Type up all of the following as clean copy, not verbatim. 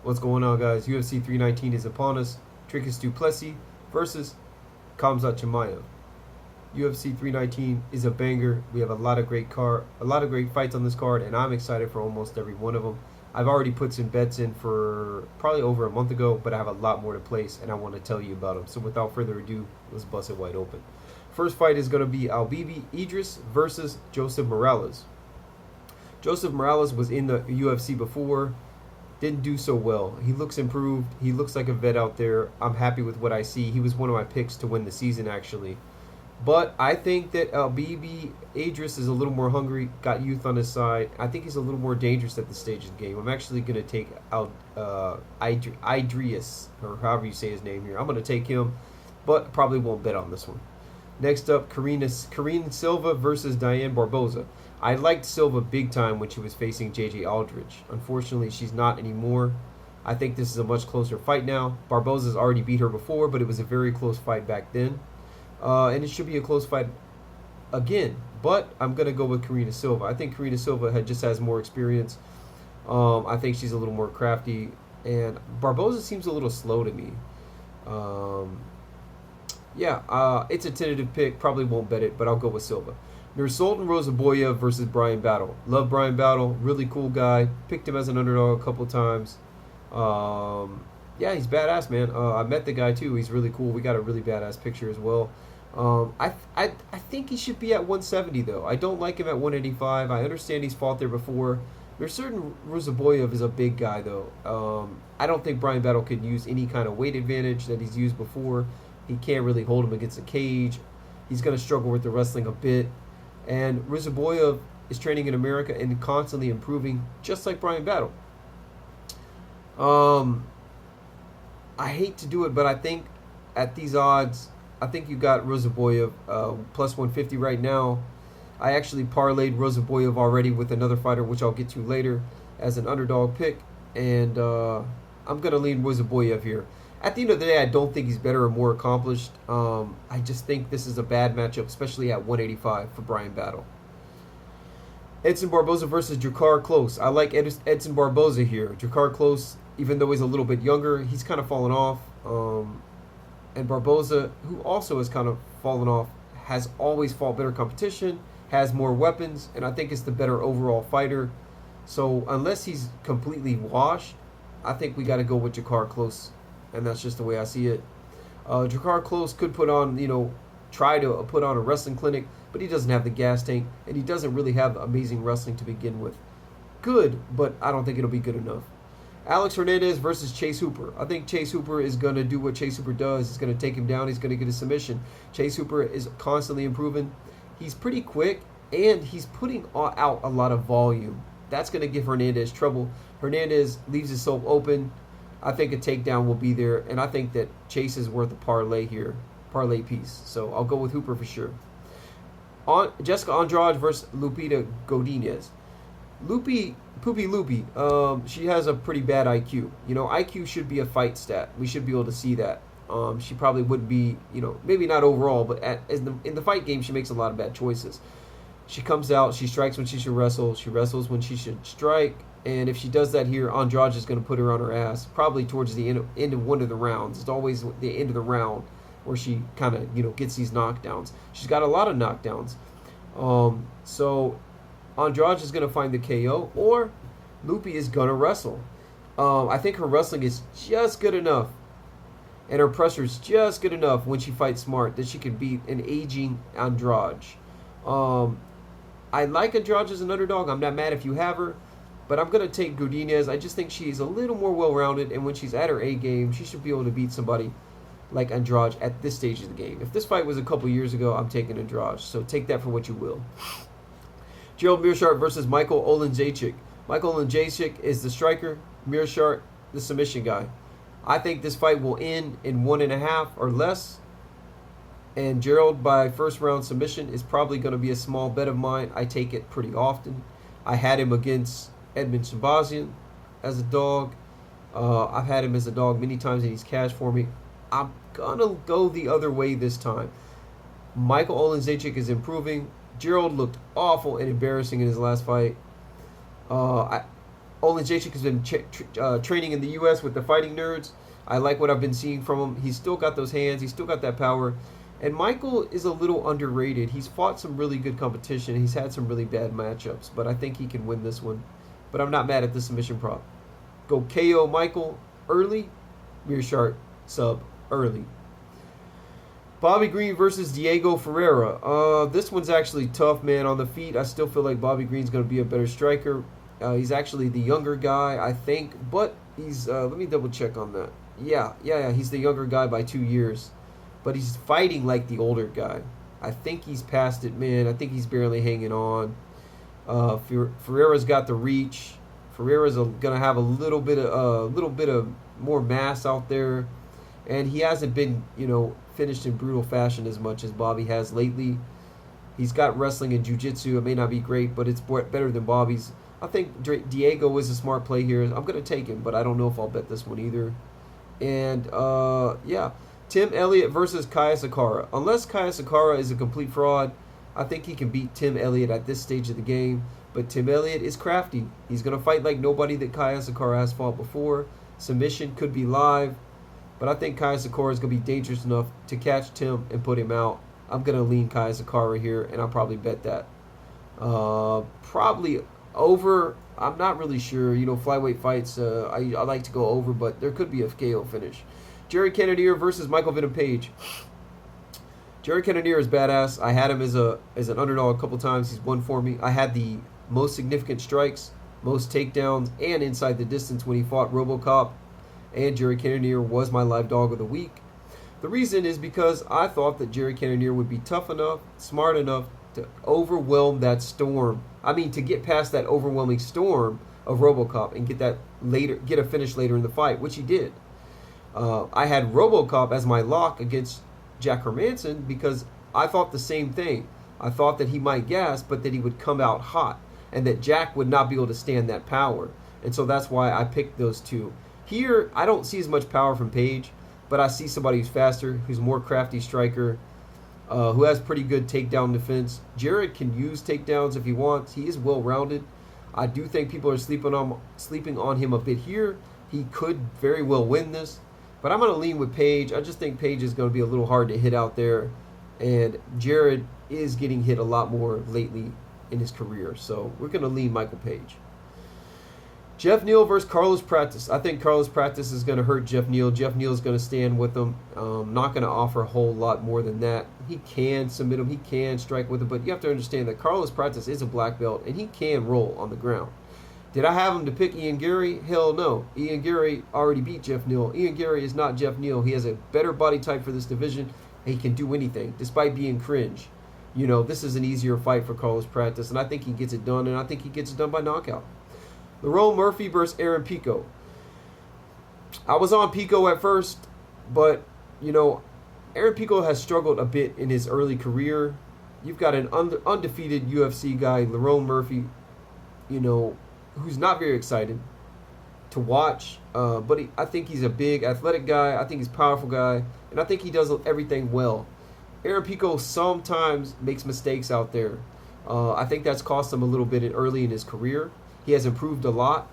What's going on, guys? UFC 319 is upon us. Dricus du Plessis versus Khamzat Chimaev. UFC 319 is a banger. We have a lot of great fights on this card, and I'm excited for almost every one of them. I've already put some bets in for probably over a month ago, but I have a lot more to place, and I want to tell you about them. So without further ado, let's bust it wide open. First fight is going to be Albibi Idris versus Joseph Morales. Joseph Morales was in the UFC before. Didn't do so well. He looks improved. He looks like a vet out there. I'm happy with what I see. He was one of my picks to win the season, actually. But I think that Albibi Idris is a little more hungry, got youth on his side. I think he's a little more dangerous at this stage of the game. I'm actually going to take out Idris, or however you say his name here. I'm going to take him, but probably won't bet on this one. Next up, Karine Silva versus Diane Barboza. I liked Silva big time when she was facing J.J. Aldrich. Unfortunately, she's not anymore. I think this is a much closer fight now. Barboza's already beat her before, but it was a very close fight back then. And it should be a close fight again. But I'm going to go with Karine Silva. I think Karine Silva just has more experience. I think she's a little more crafty. And Barboza seems a little slow to me. It's a tentative pick. Probably won't bet it, but I'll go with Silva. Nursultan Rozaboyev versus Bryan Battle. Love Bryan Battle. Really cool guy. Picked him as an underdog a couple times. He's badass, man. I met the guy, too. He's really cool. We got a really badass picture as well. I think he should be at 170, though. I don't like him at 185. I understand he's fought there before. Nursultan Rozaboyev is a big guy, though. I don't think Bryan Battle could use any kind of weight advantage that he's used before. He can't really hold him against a cage. He's going to struggle with the wrestling a bit. And Rozaboyev is training in America and constantly improving, just like Bryan Battle. I hate to do it, but I think at these odds, I think you got Rozaboyev plus 150 right now. I actually parlayed Rozaboyev already with another fighter, which I'll get to later, as an underdog pick. And I'm going to lean Rozaboyev here. At the end of the day, I don't think he's better or more accomplished. I just think this is a bad matchup, especially at 185 for Bryan Battle. Edson Barboza versus Drakkar Klose. I like Edson Barboza here. Drakkar Klose, even though he's a little bit younger, he's kind of fallen off. And Barboza, who also has kind of fallen off, has always fought better competition, has more weapons, and I think is the better overall fighter. So unless he's completely washed, I think we got to go with Drakkar Klose. And that's just the way I see it. Drakkar Klose could try to put on a wrestling clinic, but he doesn't have the gas tank, and he doesn't really have amazing wrestling to begin with. Good, but I don't think it'll be good enough. Alex Hernandez versus Chase Hooper. I think Chase Hooper is going to do what Chase Hooper does. He's going to take him down. He's going to get a submission. Chase Hooper is constantly improving. He's pretty quick, and he's putting out a lot of volume. That's going to give Hernandez trouble. Hernandez leaves himself open. I think a takedown will be there, and I think that Chase is worth a parlay piece. So I'll go with Hooper for sure. Jessica Andrade versus Lupita Godinez. Poopy Lupi, she has a pretty bad IQ. IQ should be a fight stat. We should be able to see that. She probably would be, maybe not overall, but in the fight game, she makes a lot of bad choices. She comes out, she strikes when she should wrestle, she wrestles when she should strike. And if she does that here, Andrade is going to put her on her ass, probably towards the end of one of the rounds. It's always the end of the round where she kind of, gets these knockdowns. She's got a lot of knockdowns. So Andrade is going to find the KO, or Lupi is going to wrestle. I think her wrestling is just good enough, and her pressure is just good enough when she fights smart that she can beat an aging Andrade. I like Andrade as an underdog. I'm not mad if you have her. But I'm going to take Godinez. I just think she's a little more well-rounded, and when she's at her A game, she should be able to beat somebody like Andrade at this stage of the game. If this fight was a couple years ago, I'm taking Andrade, so take that for what you will. Gerald Meerschaert versus Michael Oleksiejczuk. Michael Oleksiejczuk is the striker, Meerschaert the submission guy. I think this fight will end in 1.5 or less, and Gerald by first-round submission is probably going to be a small bet of mine. I take it pretty often. I had him against Edmund Shabazian as a dog. I've had him as a dog many times, and he's cashed for me. I'm going to go the other way this time. Michael Oleksiejczuk is improving. Gerald looked awful and embarrassing in his last fight. Olin Jacek has been training in the U.S. with the Fighting Nerds. I like what I've been seeing from him. He's still got those hands. He's still got that power. And Michael is a little underrated. He's fought some really good competition. He's had some really bad matchups, but I think he can win this one. But I'm not mad at the submission prop. Go KO Michael early. Meerschaert sub early. Bobby Green versus Diego Ferreira. This one's actually tough, man. On the feet, I still feel like Bobby Green's going to be a better striker. He's actually the younger guy, I think. But he's, let me double check on that. Yeah. He's the younger guy by 2 years. But he's fighting like the older guy. I think he's past it, man. I think he's barely hanging on. Ferreira's got the reach. Ferreira's gonna have a little bit of more mass out there, and he hasn't been, finished in brutal fashion as much as Bobby has lately. He's got wrestling and jiu-jitsu. It may not be great, but it's better than Bobby's. I think Diego is a smart play here. I'm gonna take him, but I don't know if I'll bet this one either. And yeah. Tim Elliott versus Kaya Sakara. Unless Kaya Sakara is a complete fraud, I think he can beat Tim Elliott at this stage of the game. But Tim Elliott is crafty. He's going to fight like nobody that Kaya Sakara has fought before. Submission could be live. But I think Kaya Sakara is going to be dangerous enough to catch Tim and put him out. I'm going to lean Kaya Sakara here, and I'll probably bet that. Probably over. I'm not really sure. Flyweight fights, I like to go over, but there could be a KO finish. Jerry Cannonier versus Michael Venom Page. Jerry Cannonier is badass. I had him as an underdog a couple times. He's won for me. I had the most significant strikes, most takedowns, and inside the distance when he fought RoboCop. And Jerry Cannonier was my live dog of the week. The reason is because I thought that Jerry Cannonier would be tough enough, smart enough to overwhelm that storm. I mean, to get past that overwhelming storm of RoboCop and get a finish later in the fight, which he did. I had RoboCop as my lock against Jack Hermanson because I thought the same thing. I thought that he might gas, but that he would come out hot, and that Jack would not be able to stand that power. And so that's why I picked those two. Here, I don't see as much power from Page, but I see somebody who's faster, who's a more crafty striker, who has pretty good takedown defense. Jared can use takedowns if he wants. He is well-rounded. I do think people are sleeping on him a bit here. He could very well win this. But I'm going to lean with Page. I just think Page is going to be a little hard to hit out there. And Jared is getting hit a lot more lately in his career. So we're going to lean Michael Page. Jeff Neal versus Carlos Pratis. I think Carlos Pratis is going to hurt Jeff Neal. Jeff Neal is going to stand with him. Not going to offer a whole lot more than that. He can submit him. He can strike with him. But you have to understand that Carlos Pratis is a black belt, and he can roll on the ground. Did I have him to pick Ian Gary? Hell no. Ian Gary already beat Jeff Neal. Ian Gary is not Jeff Neal. He has a better body type for this division, and he can do anything, despite being cringe. This is an easier fight for Carlos Pratis, and I think he gets it done, and I think he gets it done by knockout. Lerone Murphy versus Aaron Pico. I was on Pico at first, but, Aaron Pico has struggled a bit in his early career. You've got an undefeated UFC guy, Lerone Murphy, who's not very exciting to watch, but I think he's a big athletic guy. I think he's a powerful guy, and I think he does everything well. Aaron Pico sometimes makes mistakes out there. I think that's cost him a little bit early in his career. He has improved a lot,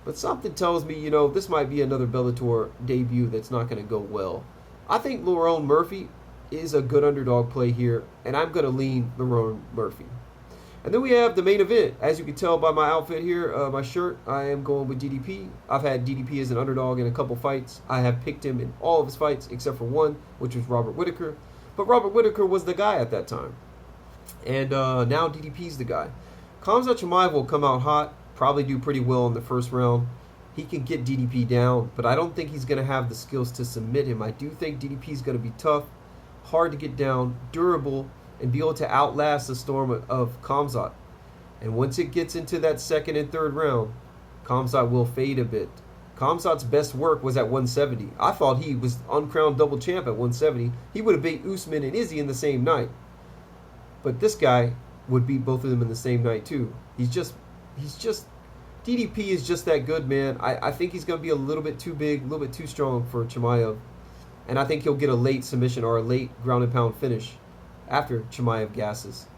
but something tells me, this might be another Bellator debut that's not going to go well. I think Lerone Murphy is a good underdog play here, and I'm going to lean Lerone Murphy. And then we have the main event. As you can tell by my outfit here, my shirt, I am going with DDP. I've had DDP as an underdog in a couple fights. I have picked him in all of his fights except for one, which was Robert Whittaker. But Robert Whittaker was the guy at that time. And now DDP's the guy. Khamzat Chimaev will come out hot, probably do pretty well in the first round. He can get DDP down, but I don't think he's going to have the skills to submit him. I do think DDP's going to be tough, hard to get down, durable, and be able to outlast the storm of Khamzat. And once it gets into that second and third round, Khamzat will fade a bit. Khamzat's best work was at 170. I thought he was uncrowned double champ at 170. He would have beat Usman and Izzy in the same night. But this guy would beat both of them in the same night too. He's just DDP is just that good, man. I think he's going to be a little bit too big, a little bit too strong for Chimaev. And I think he'll get a late submission or a late ground and pound finish after Chimaev gasses.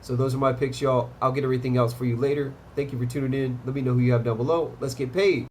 So those are my picks, y'all. I'll get everything else for you later. Thank you for tuning in. Let me know who you have down below. Let's get paid.